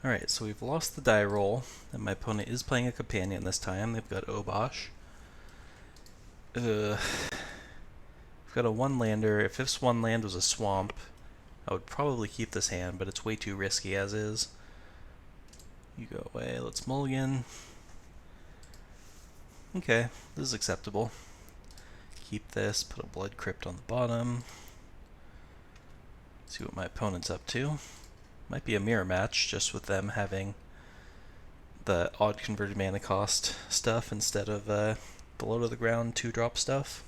Alright, so we've lost the die roll, and my opponent is playing a companion this time. They've got Obosh. We've got a one lander. If this one land was a swamp, I would probably keep this hand, but it's way too risky as is. You go away, let's mulligan. Okay, this is acceptable. Keep this, put a blood crypt on the bottom. See what my opponent's up to. Might be a mirror match, just with them having the odd converted mana cost stuff instead of below to the ground 2-drop stuff.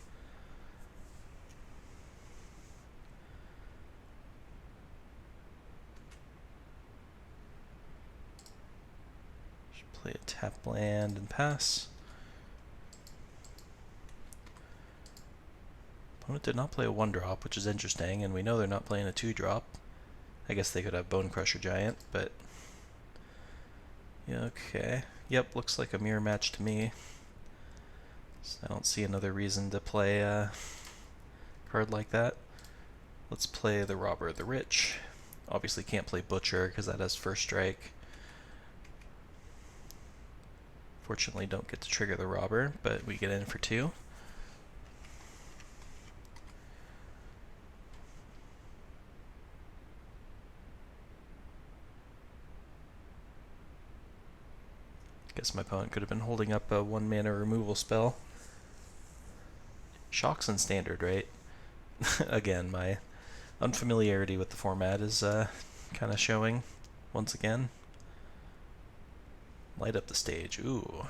Should play a tap land and pass. Opponent did not play a 1-drop, which is interesting, and we know they're not playing a 2-drop. I guess they could have Bone Crusher Giant, but yeah, okay. Yep, looks like a mirror match to me. So I don't see another reason to play a card like that. Let's play the Robber of the Rich. Obviously can't play Butcher because that has first strike. Fortunately don't get to trigger the Robber, but we get in for 2. Guess my opponent could have been holding up a 1-mana removal spell. Shocks in Standard, right? Again, my unfamiliarity with the format is kind of showing once again. Light up the stage. Ooh.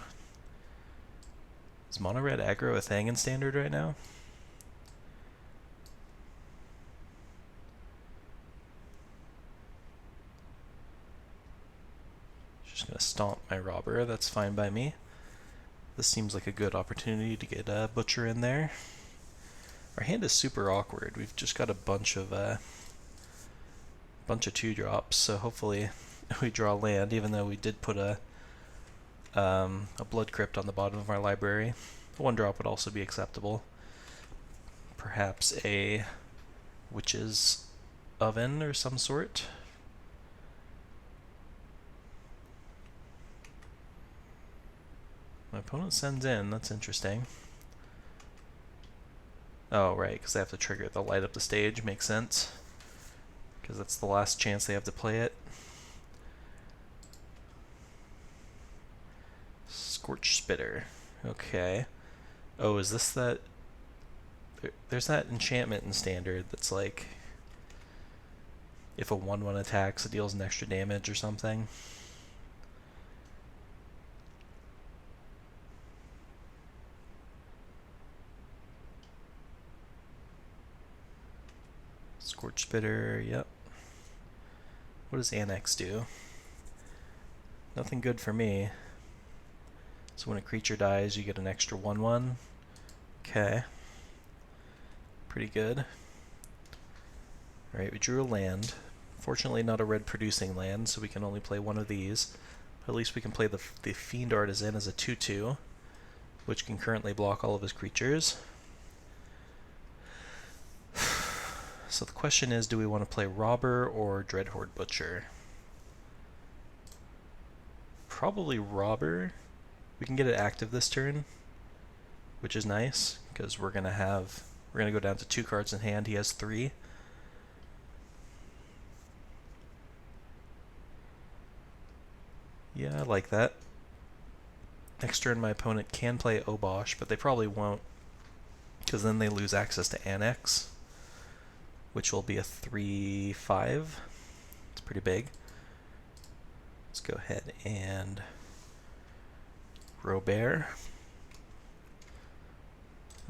Is mono red aggro a thing in Standard right now? Just gonna stomp my Robber, that's fine by me. This seems like a good opportunity to get a Butcher in there. Our hand is super awkward. We've just got a bunch of 2-drops, so hopefully we draw land, even though we did put a Blood Crypt on the bottom of our library. A 1-drop would also be acceptable. Perhaps a Witch's Oven or some sort. My opponent sends in, that's interesting. Oh, right, because they have to trigger the light up the stage, makes sense. Because that's the last chance they have to play it. Scorch Spitter. Okay. Oh, is this that... There's that enchantment in Standard that's like... If a 1/1 attacks, it deals an extra damage or something. Scorch Spitter, yep. What does Annex do? Nothing good for me. So when a creature dies, you get an extra 1/1. Okay. Pretty good. Alright, we drew a land. Fortunately not a red producing land, so we can only play one of these. But at least we can play the Fiend Artisan as a 2/2, which can currently block all of his creatures. So the question is, do we want to play Robber or Dreadhorde Butcher? Probably Robber. We can get it active this turn, which is nice, because we're gonna go down to 2 cards in hand. He has 3. Yeah, I like that. Next turn my opponent can play Obosh, but they probably won't, because then they lose access to Annex, which will be a 3/5. It's pretty big. Let's go ahead and Robert.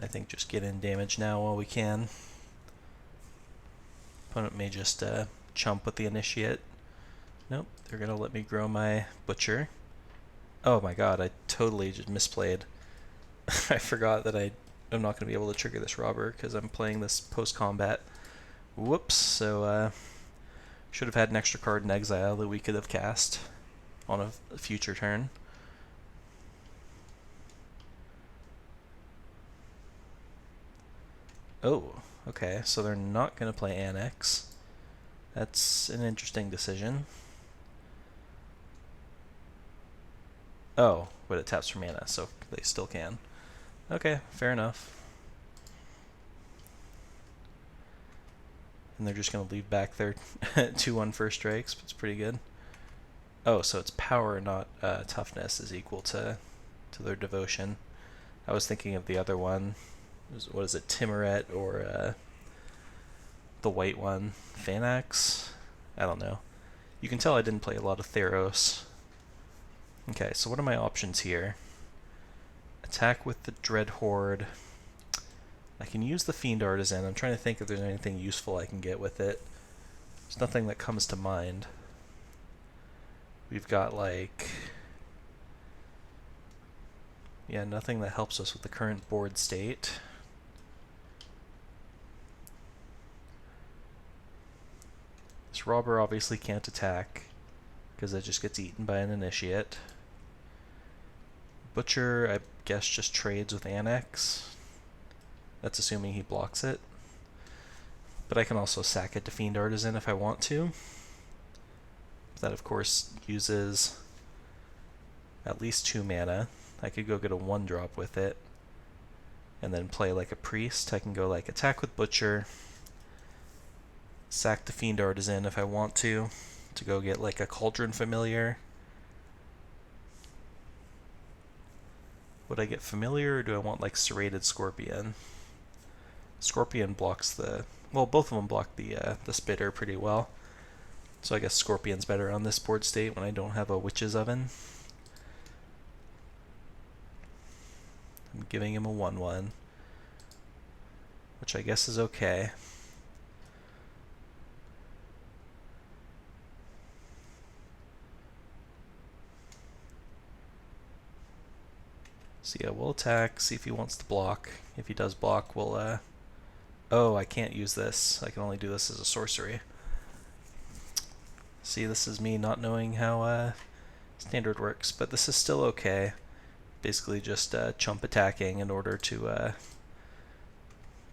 I think just get in damage now while we can. Opponent may just chump with the Initiate. Nope, they're gonna let me grow my Butcher. Oh my god, I totally just misplayed. I forgot that I'm not gonna be able to trigger this Robber because I'm playing this post-combat. Whoops, so should have had an extra card in exile that we could have cast on a future turn. Oh, okay, so they're not going to play Annex. That's an interesting decision. Oh, but it taps for mana, so they still can. Okay, fair enough. And they're just going to leave back their 2/1 first strikes, but it's pretty good. Oh, so it's power, not toughness, is equal to their devotion. I was thinking of the other one. What is it, Timuret or the white one, Phanax? I don't know. You can tell I didn't play a lot of Theros. Okay, so what are my options here? Attack with the Dread Horde. I can use the Fiend Artisan. I'm trying to think if there's anything useful I can get with it. There's nothing that comes to mind. We've got like... yeah, nothing that helps us with the current board state. This Robber obviously can't attack, because it just gets eaten by an Initiate. Butcher, I guess, just trades with Annex. That's assuming he blocks it. But I can also sack it to Fiend Artisan if I want to. That, of course, uses at least 2 mana. I could go get a 1-drop with it, and then play like a priest. I can go like attack with Butcher, sack the Fiend Artisan if I want to go get like a Cauldron Familiar. Would I get Familiar, or do I want like Serrated Scorpion? Scorpion blocks the... well, both of them block the Spitter pretty well. So I guess Scorpion's better on this board state when I don't have a Witch's Oven. I'm giving him a 1/1, which I guess is okay. So yeah, we'll attack, see if he wants to block. If he does block, we'll... oh, I can't use this. I can only do this as a sorcery. See, this is me not knowing how Standard works, but this is still okay. Basically just chump attacking in order to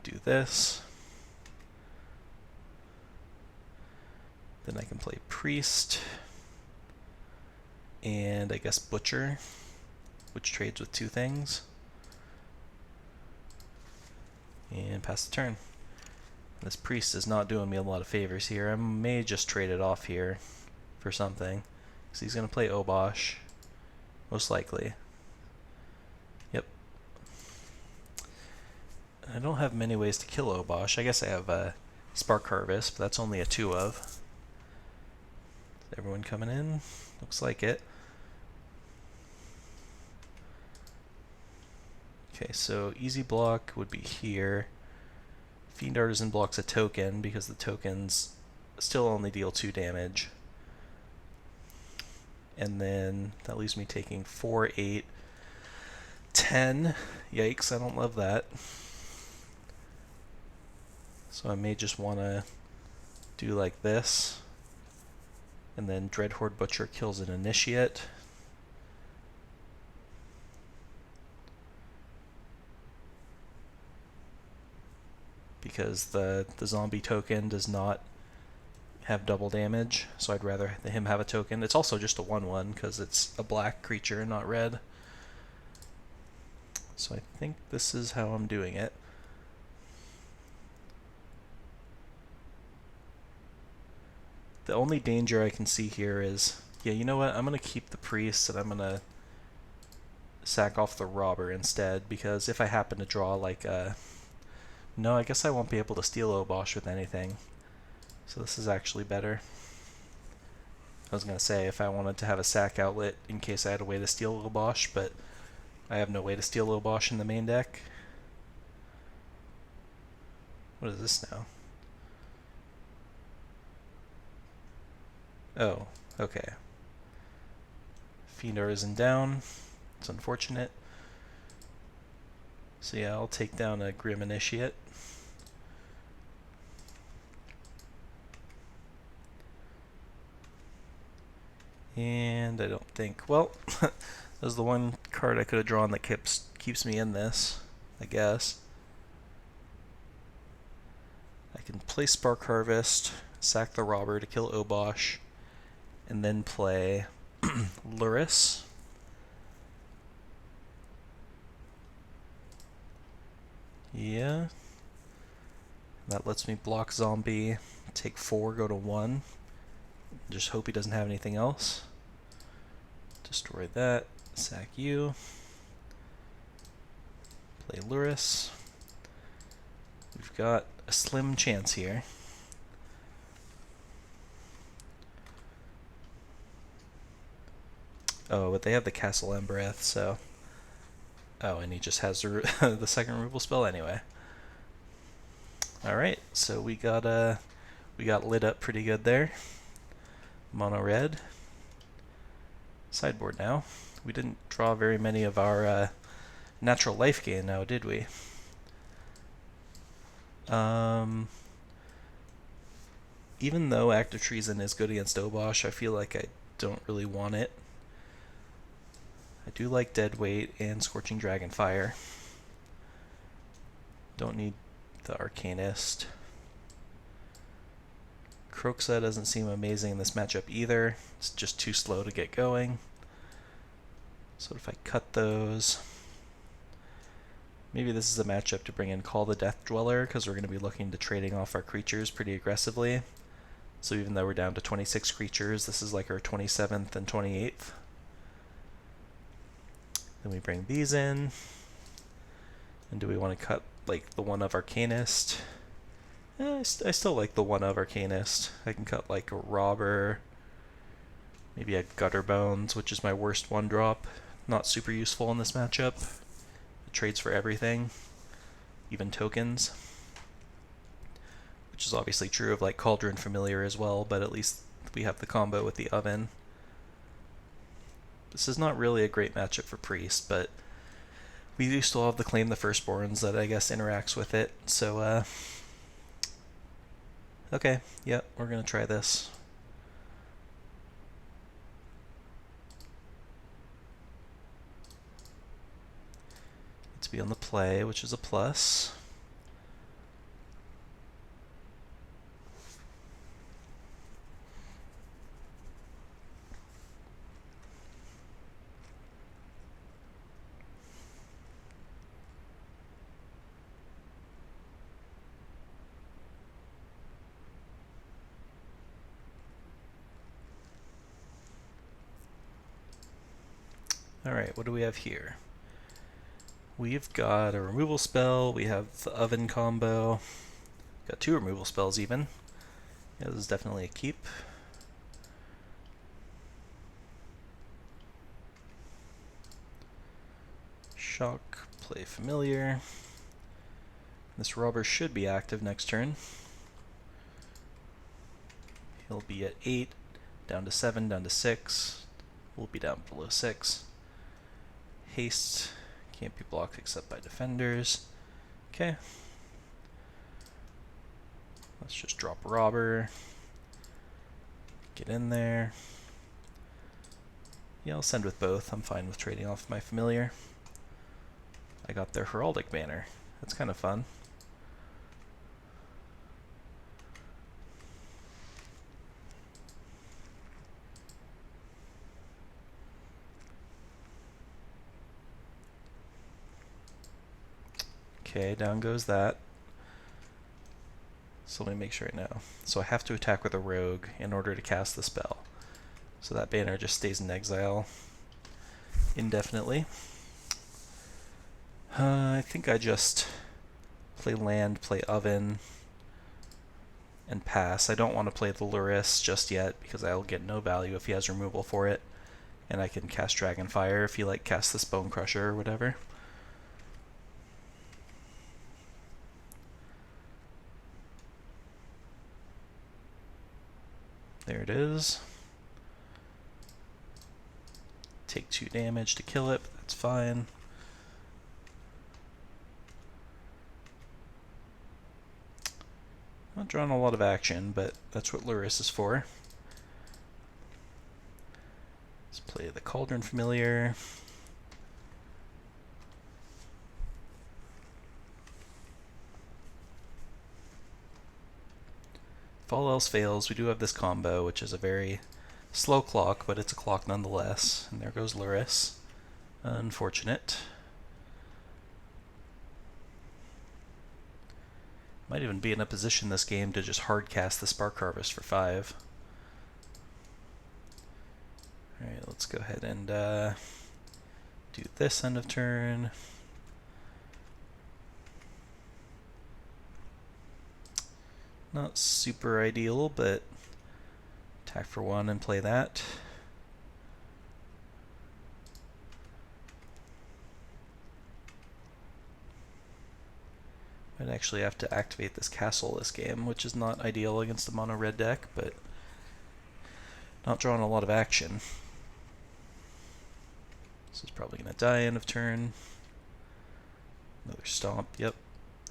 do this. Then I can play Priest, and I guess Butcher, which trades with 2 things. And pass the turn. This Priest is not doing me a lot of favors here. I may just trade it off here for something, because he's going to play Obosh, most likely. Yep. I don't have many ways to kill Obosh. I guess I have a Spark Harvest, but that's only a 2 of. Is everyone coming in? Looks like it. Okay, so easy block would be here. Fiend Artisan blocks a token because the tokens still only deal 2 damage. And then that leaves me taking 4, 8, 10. Yikes, I don't love that. So I may just want to do like this. And then Dreadhorde Butcher kills an Initiate. Because the zombie token does not have double damage, so I'd rather him have a token. It's also just a 1/1 because it's a black creature, not red. So I think this is how I'm doing it. The only danger I can see here is, yeah, you know what? I'm going to keep the priest and I'm going to sack off the robber instead, because if I happen to draw like a... no, I guess I won't be able to steal Obosh with anything. So this is actually better. I was going to say if I wanted to have a sack outlet in case I had a way to steal Obosh, but I have no way to steal Obosh in the main deck. What is this now? Oh, okay. Fiend Artisan down. It's unfortunate. So yeah, I'll take down a Grim Initiate. And I don't think... well, that was the one card I could have drawn that keeps me in this, I guess. I can play Spark Harvest, sack the Robber to kill Obosh, and then play Luris. Yeah. That lets me block zombie, take 4, go to 1. Just hope he doesn't have anything else. Destroy that, sack you. Play Luris. We've got a slim chance here. Oh, but they have the Castle Embereth, so... Oh, and he just has the second removal spell anyway. Alright, so we got lit up pretty good there. Mono red. Sideboard now. We didn't draw very many of our natural life gain now, did we? Even though Active Treason is good against Obosh, I feel like I don't really want it. I do like Deadweight and Scorching Dragonfire. Don't need the Arcanist. Kroxa doesn't seem amazing in this matchup either. It's just too slow to get going. So if I cut those... Maybe this is a matchup to bring in Call the Death Dweller, because we're going to be looking to trading off our creatures pretty aggressively. So even though we're down to 26 creatures, this is like our 27th and 28th. Then we bring these in. And do we want to cut like the one of Arcanist? I still like the one of Arcanist. I can cut like a Robber. Maybe a Gutter Bones, which is my worst one drop. Not super useful in this matchup. It trades for everything, even tokens. Which is obviously true of like Cauldron Familiar as well, but at least we have the combo with the Oven. This is not really a great matchup for Priest, but we do still have the Claim the Firstborns that I guess interacts with it, so okay, yeah, we're gonna try this. Let's be on the play, which is a plus. Alright, what do we have here? We've got a removal spell, we have the Oven combo, got 2 removal spells even. Yeah, this is definitely a keep. Shock, play Familiar. This Robber should be active next turn. He'll be at 8, down to 7, down to 6. We'll be down below 6. Haste can't be blocked except by defenders. Okay. Let's just drop Robber. Get in there. Yeah, I'll send with both. I'm fine with trading off my Familiar. I got their Heraldic Banner. That's kind of fun. Okay, down goes that. So let me make sure I know. So I have to attack with a rogue in order to cast the spell. So that banner just stays in exile indefinitely. I think I just play land, play Oven, and pass. I don't want to play the Luris just yet because I'll get no value if he has removal for it. And I can cast Dragonfire if he like casts this Bone Crusher or whatever. There it is. Take 2 damage to kill it, but that's fine. Not drawing a lot of action, but that's what Luris is for. Let's play the Cauldron Familiar. If all else fails, we do have this combo, which is a very slow clock, but it's a clock nonetheless. And there goes Luris. Unfortunate. Might even be in a position this game to just hard cast the Spark Harvest for 5. Alright, let's go ahead and do this end of turn. Not super ideal, but attack for 1 and play that. Might actually have to activate this castle this game, which is not ideal against the mono red deck, but not drawing a lot of action. This is probably going to die end of turn. Another stomp, yep,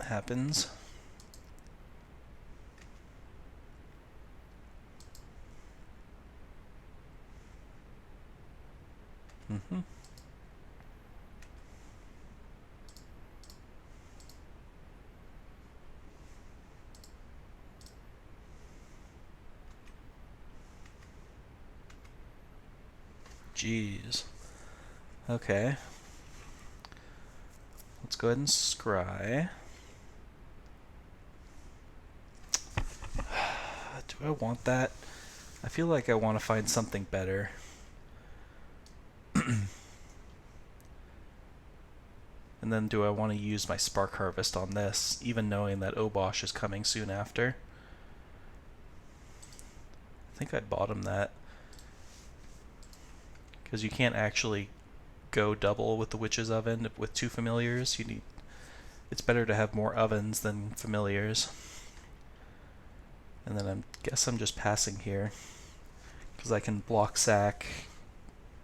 happens. Jeez. Okay. Let's go ahead and scry. Do I want that? I feel like I want to find something better. And then do I want to use my Spark Harvest on this, even knowing that Obosh is coming soon after? I think I bottom that. Because you can't actually go double with the Witch's Oven with 2 familiars. It's better to have more ovens than familiars. And then I guess I'm just passing here. Because I can block sack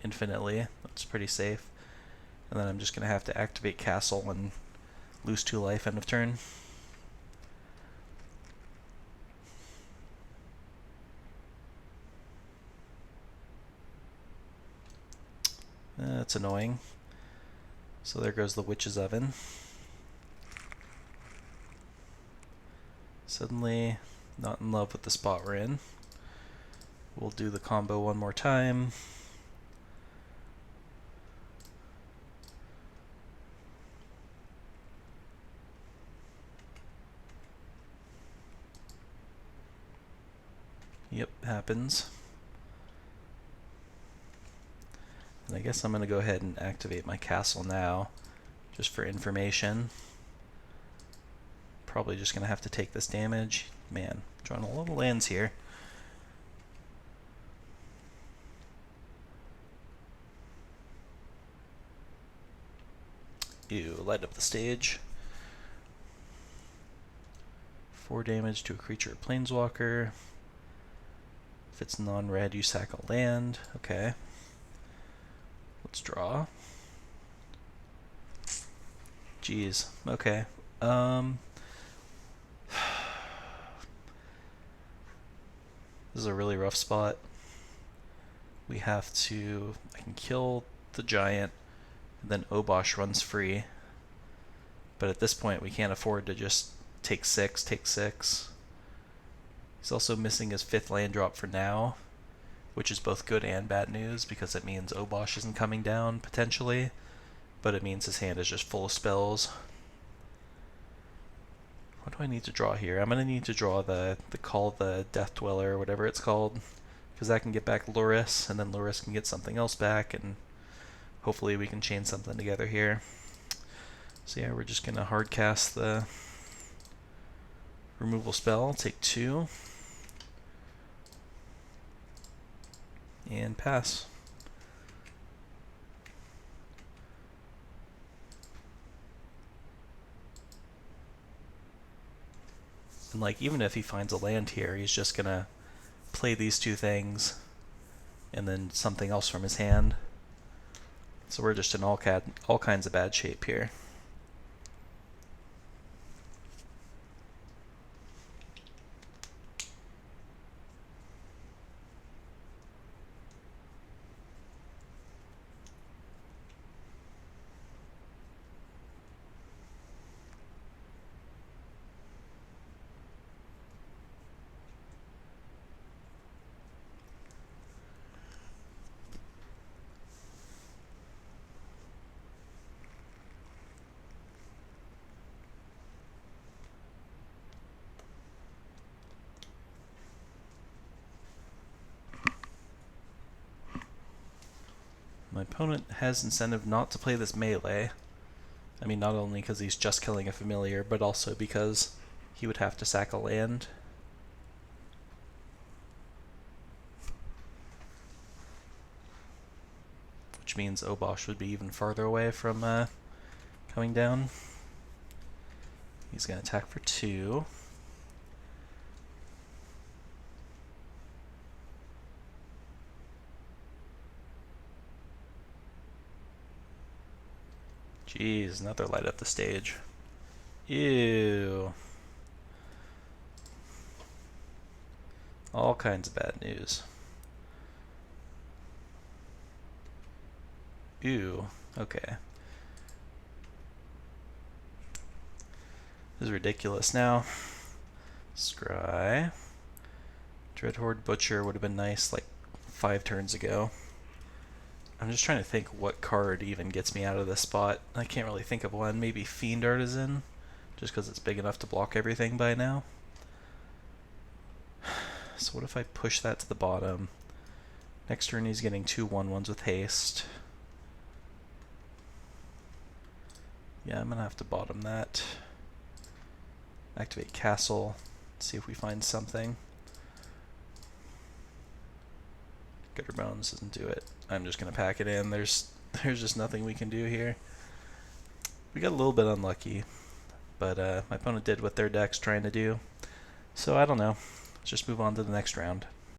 infinitely. That's pretty safe. And then I'm just going to have to activate castle and lose 2 life end of turn. That's annoying. So there goes the Witch's Oven. Suddenly not in love with the spot we're in. We'll do the combo one more time. Yep, happens. And I guess I'm going to go ahead and activate my castle now, just for information. Probably just going to have to take this damage. Man, drawing a lot of lands here. Ew, light up the stage. 4 damage to a creature or planeswalker. If it's non-red, you sack a land. Okay. Let's draw. Jeez. Okay. This is a really rough spot. We have to... I can kill the giant, and then Obosh runs free. But at this point, we can't afford to just take 6, take 6. He's also missing his 5th land drop for now, which is both good and bad news, because it means Obosh isn't coming down, potentially, but it means his hand is just full of spells. What do I need to draw here? I'm going to need to draw the Call the Death Dweller, or whatever it's called, because that can get back Luris, and then Luris can get something else back, and hopefully we can chain something together here. So yeah, we're just going to hard cast the removal spell, take 2, and pass. And like, even if he finds a land here, he's just gonna play these 2 things and then something else from his hand. So we're just in all kinds of bad shape here. My opponent has incentive not to play this melee. I mean, not only because he's just killing a familiar, but also because he would have to sack a land. Which means Obosh would be even farther away from coming down. He's going to attack for 2. Jeez, another light up the stage. Ew. All kinds of bad news. Ew. Okay. This is ridiculous now. Scry. Dreadhorde Butcher would have been nice like 5 turns ago. I'm just trying to think what card even gets me out of this spot. I can't really think of one. Maybe Fiend Artisan, just because it's big enough to block everything by now. So what if I push that to the bottom? Next turn he's getting 2 1/1s with haste. Yeah, I'm gonna have to bottom that. Activate Castle. See if we find something. Gutter Bones doesn't do it. I'm just gonna pack it in. There's just nothing we can do here. We got a little bit unlucky, but my opponent did what their deck's trying to do. So I don't know. Let's just move on to the next round.